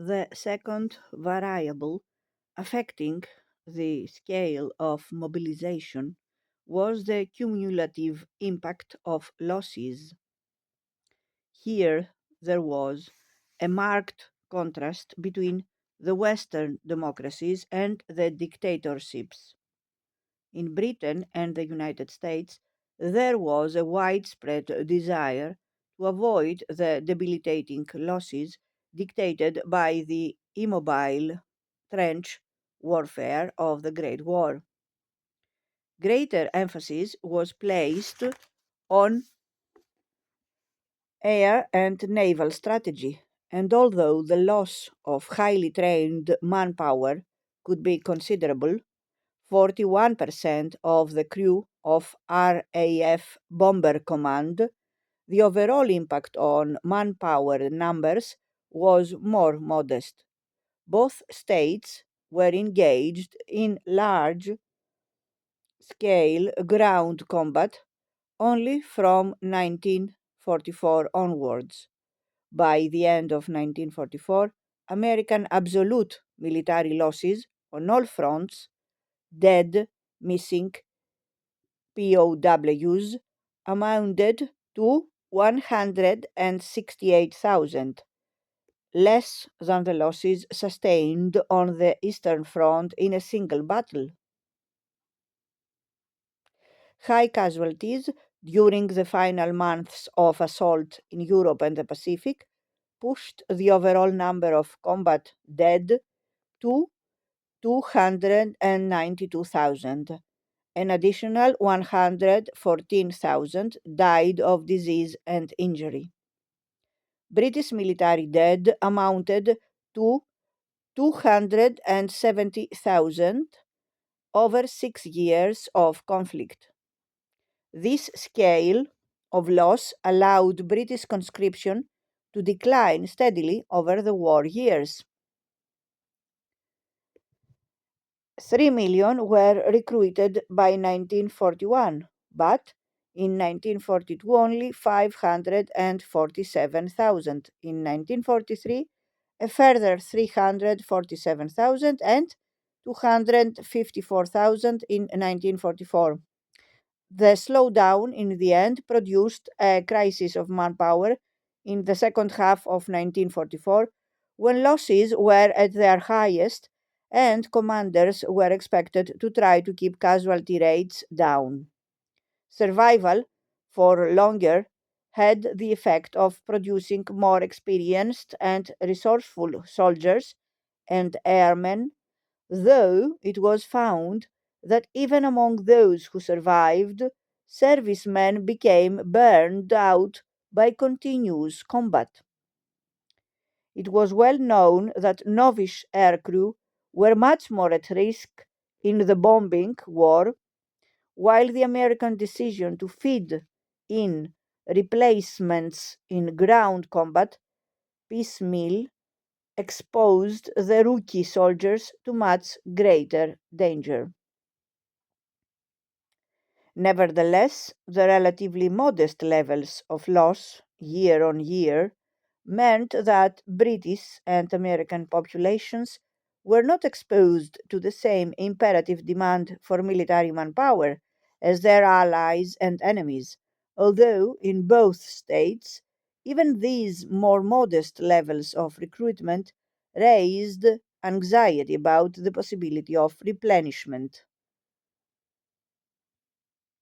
The second variable affecting the scale of mobilization was the cumulative impact of losses. Here there was a marked contrast between the Western democracies and the dictatorships. In Britain and the United States, there was a widespread desire to avoid the debilitating losses dictated by the immobile trench warfare of the Great War. Greater emphasis was placed on air and naval strategy, and although the loss of highly trained manpower could be considerable, 41% of the crew of RAF Bomber Command, the overall impact on manpower numbers was more modest. Both states were engaged in large scale ground combat only from 1944 onwards. By the end of 1944, American absolute military losses on all fronts, dead, missing, POWs, amounted to 168,000, less than the losses sustained on the Eastern Front in a single battle. High casualties during the final months of assault in Europe and the Pacific pushed the overall number of combat dead to 292,000. An additional 114,000 died of disease and injury. British military dead amounted to 270,000 over 6 years of conflict. This scale of loss allowed British conscription to decline steadily over the war years. 3 million were recruited by 1941, but in 1942 only 547,000. In 1943, a further 347,000 and 254,000 in 1944. The slowdown in the end produced a crisis of manpower in the second half of 1944 when losses were at their highest and commanders were expected to try to keep casualty rates down. Survival for longer had the effect of producing more experienced and resourceful soldiers and airmen, though it was found that even among those who survived, servicemen became burned out by continuous combat. It was well known that novice aircrew were much more at risk in the bombing war, while the American decision to feed in replacements in ground combat piecemeal exposed the rookie soldiers to much greater danger. Nevertheless, the relatively modest levels of loss year on year meant that British and American populations were not exposed to the same imperative demand for military manpower as their allies and enemies, although in both states, even these more modest levels of recruitment raised anxiety about the possibility of replenishment.